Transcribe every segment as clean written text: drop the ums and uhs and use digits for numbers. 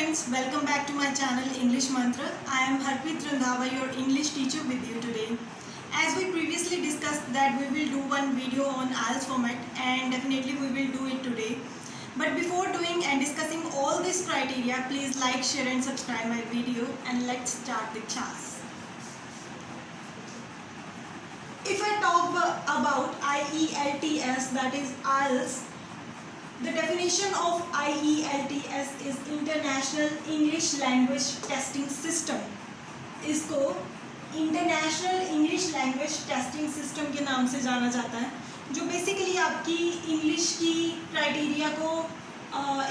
friends, welcome back to my channel English Mantra. I am Harpreet Randhawa, your English teacher with you today. As we previously discussed that we will do one video on IELTS format and definitely we will do it today. But before doing and discussing all this criteria, please like, share and subscribe my video and let's start the class. If I talk about IELTS, that is IELTS, the definition of IELTS is International English Language Testing System. इसको international English language testing system के नाम से जाना जाता है, जो basically आपकी English की क्राइटेरिया को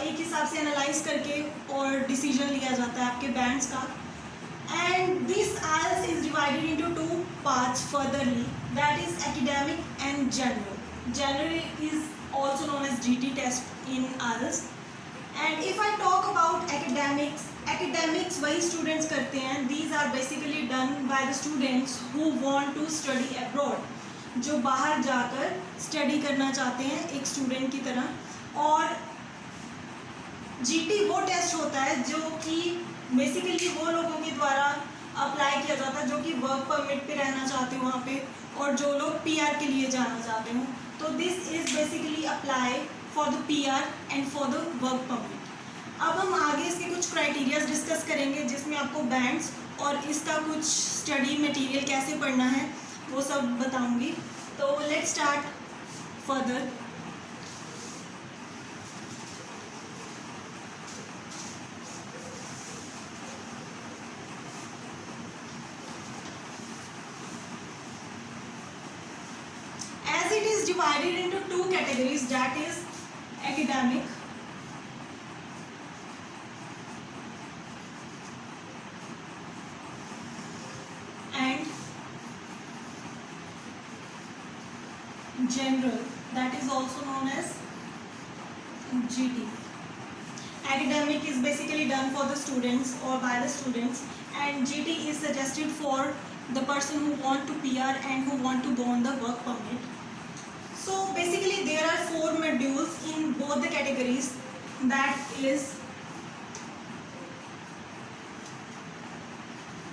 एक हिसाब से एनालाइज करके और डिसीजन लिया जाता है आपके बैंड्स का. And this IELTS is divided into two parts furtherly, that is academic and general. General is also known as GT test in IELTS. And if I talk about academics वही students करते हैं. These are basically done by the students who want to study abroad, जो बाहर जाकर study करना चाहते हैं एक स्टूडेंट की तरह. और GT वो टेस्ट होता है जो कि बेसिकली वो लोगों के द्वारा अप्लाई किया जाता है जो कि वर्क परमिट पे रहना चाहते हो वहाँ पे, और जो लोग PR के लिए जाना चाहते हो. तो this is basically apply for the PR and for the work permit. अब हम आगे इसके कुछ क्राइटेरियाज डिस्कस करेंगे जिसमें आपको बैंड्स और इसका कुछ स्टडी मटेरियल कैसे पढ़ना है वो सब बताऊंगी. तो let's start further. It is divided into two categories, that is academic and general, that is also known as GT. Academic is basically done for the students or by the students, and GT is suggested for the person who want to PR and who want to go on the work permit. So basically there are 4 modules in both the categories, that is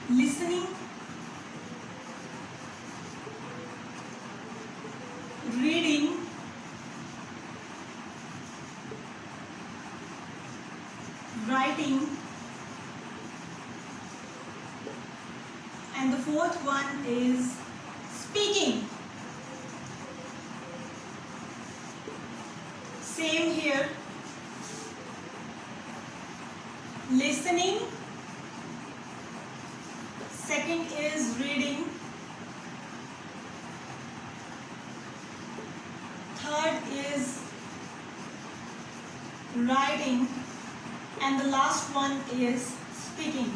listening, reading, writing, and the 4th one is speaking. Same here, listening, second is reading, third is writing, and the last one is speaking.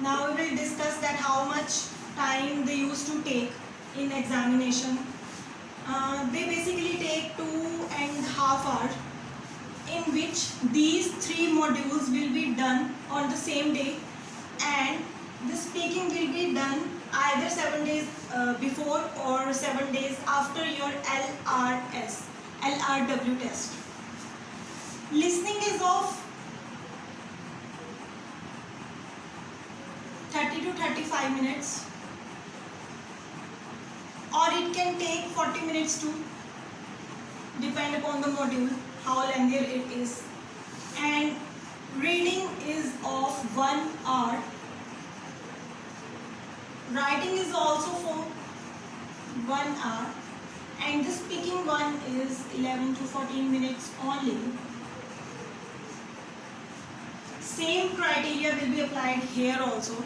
Now we will discuss that how much time they used to take in examination. They basically take 2.5 hours, in which these 3 modules will be done on the same day, and the speaking will be done either 7 days before or 7 days after your LRW test. Listening is of 30 to 35 minutes, or it can take 40 minutes too, depend upon the module how lengthy it is. And reading is of 1 hour, writing is also for 1 hour, and the speaking one is 11 to 14 minutes only. Same criteria will be applied here also,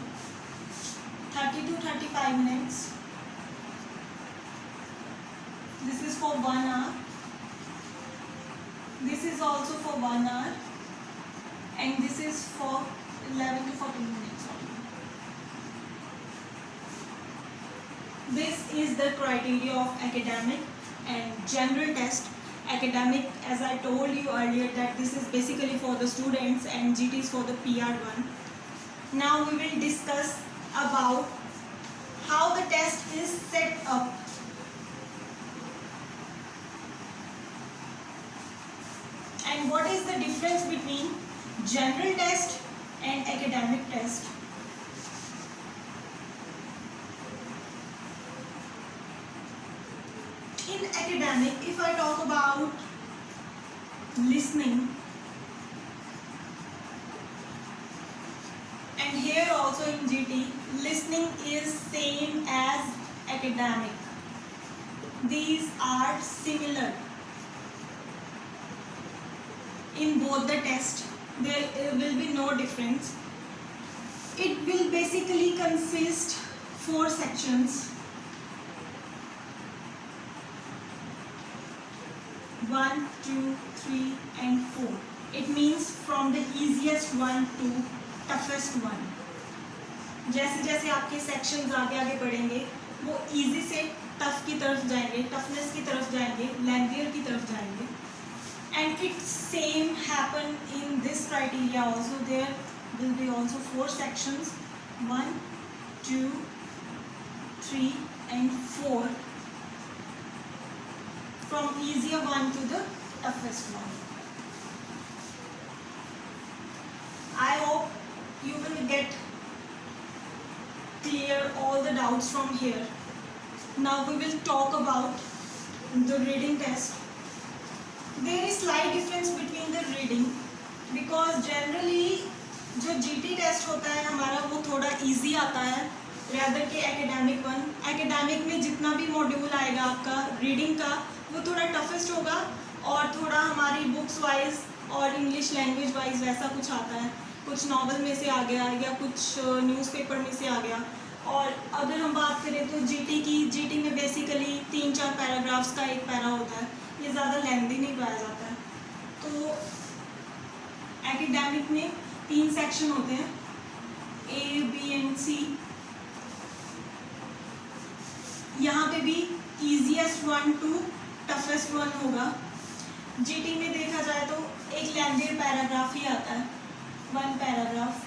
30 to 35 minutes. This is for 1 hour, this is also for 1 hour, and this is for 11 to 14 minutes only. This is the criteria of academic and general test. Academic, as I told you earlier, that this is basically for the students, and GT is for the PR one. Now we will discuss about how the test is set up. And what is the difference between general test and academic test? In academic, if I talk about listening, and here also in GT, listening is same as academic. These are similar. In both the test, there will be no difference. It will basically consist 4 sections. 1, 2, 3 and 4. It means from the easiest one to toughest one. जैसे जैसे आपके sections आगे आगे बढ़ेंगे वो easy से tough की तरफ जाएंगे, टफनेस की तरफ जाएंगे, लेंथियर की तरफ जाएंगे. And it same happen in this criteria also. There will be also 4 sections, 1, 2, 3 and 4, from easier one to the toughest one. I hope you will get clear all the doubts from here. Now we will talk about the reading test. There is slight difference between the reading because generally जो GT test होता है हमारा वो थोड़ा easy आता है rather के academic one. Academic में जितना भी मॉड्यूल आएगा आपका रीडिंग का वो थोड़ा टफेस्ट होगा और थोड़ा हमारी बुक्स वाइज और इंग्लिश लैंग्वेज वाइज वैसा कुछ आता है. कुछ नॉवल में से आ गया या कुछ न्यूज़पेपर में से आ गया. और अगर हम बात करें तो जीटी में बेसिकली 3-4 पैराग्राफ्स का एक पैरा होता है. ये ज़्यादा लेंथी नहीं पाया जाता है. तो एकेडमिक में 3 सेक्शन होते हैं, A, B एंड C. यहाँ पे भी easiest one two toughest one होगा. जीटी में देखा जाए तो एक लेंथियर पैराग्राफ ही आता है, 1 पैराग्राफ.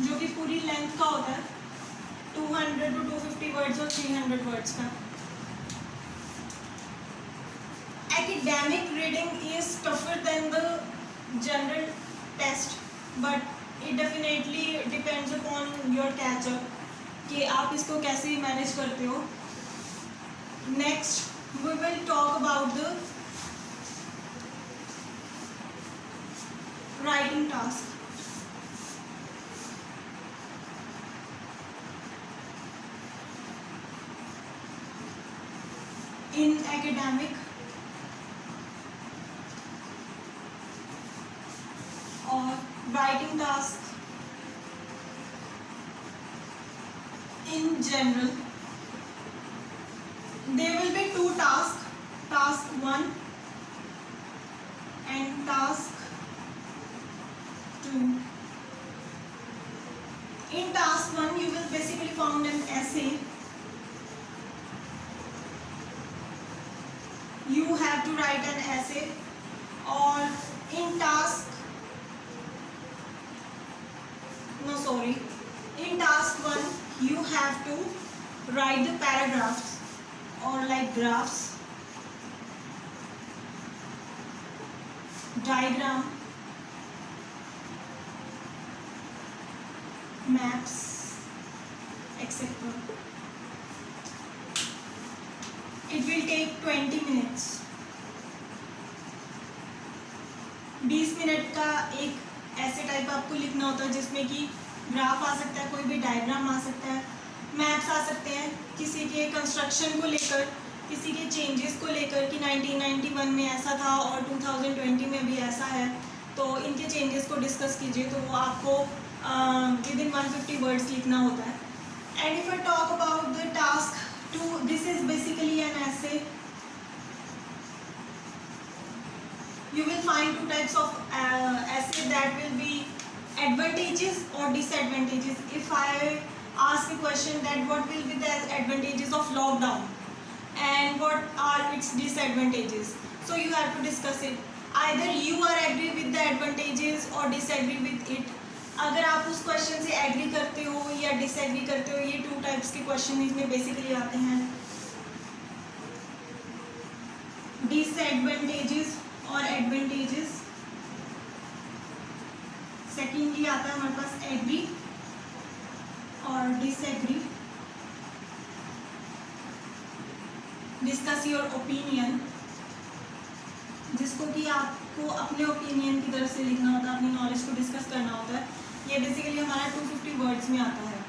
जो कि पूरी लेंथ का होता है 200 to 250 वर्ड्स और 300 वर्ड्स का. Academic reading is tougher than the general test, but it definitely depends upon your catch-up कि आप इसको कैसे मैनेज करते हो. Next we will talk about the writing task. In academic or writing task in general, there will be 2 tasks, task 1 and task 2. In task 1 you will basically found an essay. You have to write an essay. Or in task in task 1 you have to write the paragraphs or like graphs, diagram, maps, etc. It will take 20 minutes. 20 minute का एक ऐसे type आपको लिखना होता है जिसमें कि graph आ सकता है, कोई भी डायग्राम आ सकता है, मैप्स आ सकते हैं, किसी के कंस्ट्रक्शन को लेकर, किसी के चेंजेस को लेकर कि 1991 में ऐसा था और 2020 में भी ऐसा है, तो इनके चेंजेस को डिस्कस कीजिए. तो वो आपको विद इन 150 वर्ड्स लिखना होता है. And if I talk about the task 2, this is basically an essay. You will find 2 types of essay, that will be advantages or disadvantages. If I ask a question that what will be the advantages of lockdown and what are its disadvantages, so you have to discuss it. Either you are agree with the advantages or disagree with it. अगर आप उस question से agree करते हो या disagree करते हो, ये 2 टाइप्स के क्वेश्चन इसमें बेसिकली आते हैं। डिसएडवांटेजेस और एडवांटेजेस। सेकेंडली आता है हमारे पास एग्री और डिसएग्री। डिस्कस योर ओपिनियन, जिसको कि आपको अपने ओपिनियन की तरफ से लिखना होता है, अपनी नॉलेज को डिस्कस करना होता है। ये बेसिकली हमारा 250 वर्ड्स में आता है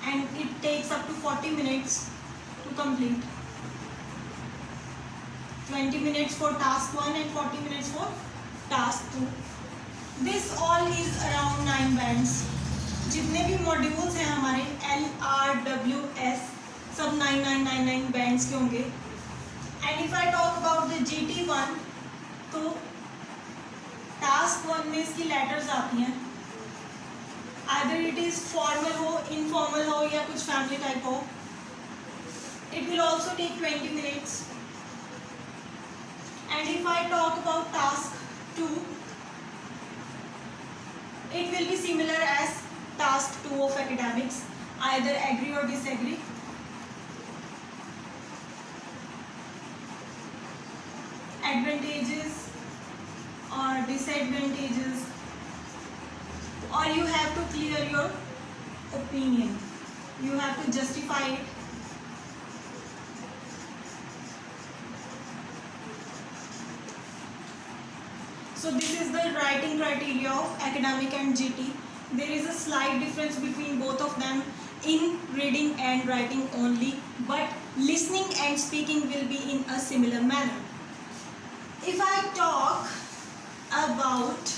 and it takes up to 40 minutes to complete. 20 minutes for task 1 and 40 minutes for task 2. This all is around 9 bands. जितने भी मॉड्यूल्स हैं हमारे LRWS सब 9999 बैंड्स के होंगे। And if I talk about the GT1, तो टास्क 1 में इसकी लेटर्स आती हैं, आइदर इट इज़ फॉर्मल हो, इनफॉर्मल हो या कुछ फैमिली टाइप हो। It will also take 20 minutes. And if I talk about task 2, it will be similar as task 2 of academics, either agree or disagree. Advantages or disadvantages, or you have to clear your opinion, you have to justify it. So this is the writing criteria of academic and GT. There is a slight difference between both of them in reading and writing only, but listening and speaking will be in a similar manner. If I talk about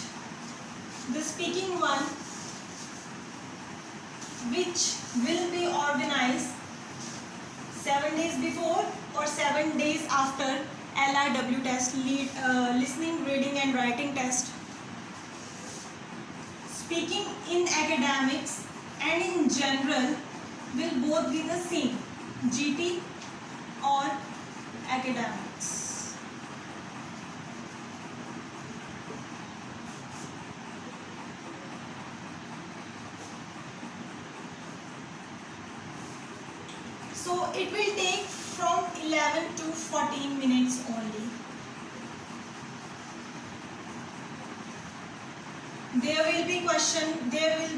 the speaking one, which will be organized 7 days before or 7 days after LRW test, listening, reading and writing test. Speaking in academics and in general will both be the same, GT or academics. So it will take from 11 to 14 minutes only. There will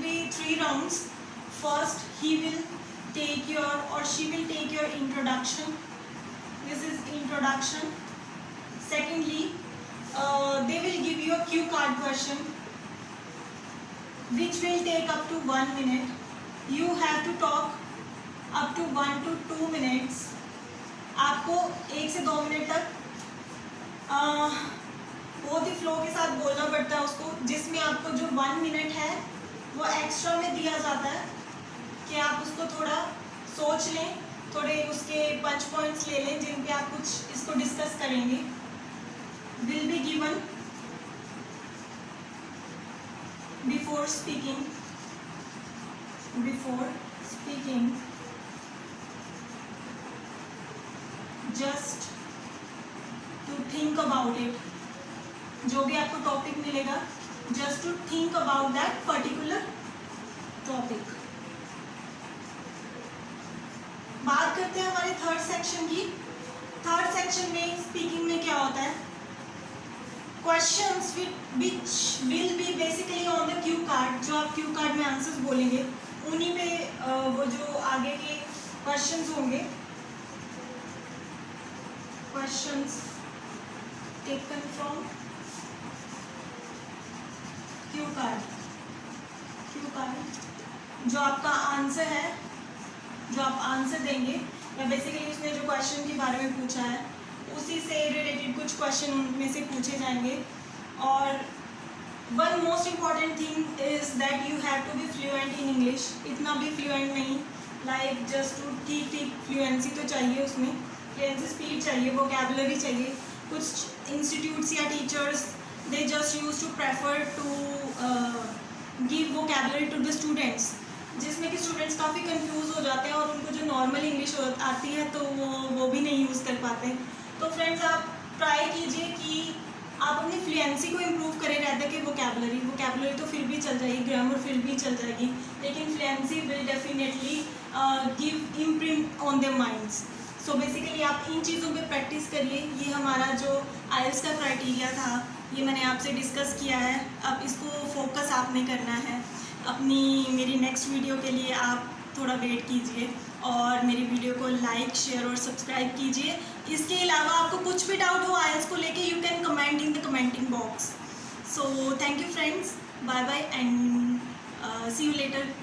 be 3 rounds. First, he will take your or she will take your introduction. This is introduction. Secondly, they will give you a cue card question, which will take up to 1 minute. You have to talk up to 1 to 2 minutes. आपको 1 से 2 minute तक बहुत ही flow के साथ बोलना पड़ता है उसको, जिसमें आपको जो 1 मिनट है वो एक्स्ट्रा में दिया जाता है कि आप उसको थोड़ा सोच लें, थोड़े उसके पंच पॉइंट्स ले लें जिन पे आप कुछ इसको डिस्कस करेंगे। Will be given before speaking just to think about it. जो भी आपको टॉपिक मिलेगा, just to think about that particular topic. बात करते हैं हमारे थर्ड सेक्शन की। थर्ड सेक्शन में स्पीकिंग में क्या होता है, questions which will be basically on the cue card. जो आप क्यू कार्ड में आंसर्स बोलेंगे उन्हीं पे वो जो आगे के क्वेश्चंस होंगे, questions taken from Q card. जो आपका आंसर है, जो आप आंसर देंगे या बेसिकली उसने जो क्वेश्चन के बारे में पूछा है उसी से रिलेटेड कुछ क्वेश्चन उनमें से पूछे जाएंगे। और one most important thing is that you have to be fluent in English. इतना भी फ्लुएंट नहीं, लाइक जस्ट टू ठीक फ्लुएंसी तो चाहिए, उसमें फ्लुएंसी स्पीड चाहिए, वोकैबुलरी चाहिए। कुछ इंस्टीट्यूट्स या teachers they just use to prefer to give vocabulary to the students, जिसमें कि स्टूडेंट्स काफ़ी कंफ्यूज हो जाते हैं और उनको जो नॉर्मल इंग्लिश आती है तो वो भी नहीं यूज़ कर पाते। तो फ्रेंड्स, आप ट्राई कीजिए कि आप अपनी फ्लुएंसी को इम्प्रूव करें रहता कि वोकेबलरी तो फिर भी चल जाएगी, ग्रामर फिर भी चल जाएगी, लेकिन fluency will definitely give imprint on their minds. So basically आप इन चीज़ों पे प्रैक्टिस करिए। ये हमारा जो आइल्स का क्राइटेरिया था ये मैंने आपसे डिस्कस किया है। अब इसको फोकस आपने करना है। मेरी नेक्स्ट वीडियो के लिए आप थोड़ा वेट कीजिए और मेरी वीडियो को लाइक, शेयर और सब्सक्राइब कीजिए। इसके अलावा आपको कुछ भी डाउट हो आइल्स को लेके, you can comment in the commenting box. So thank you friends, bye bye and see you letter.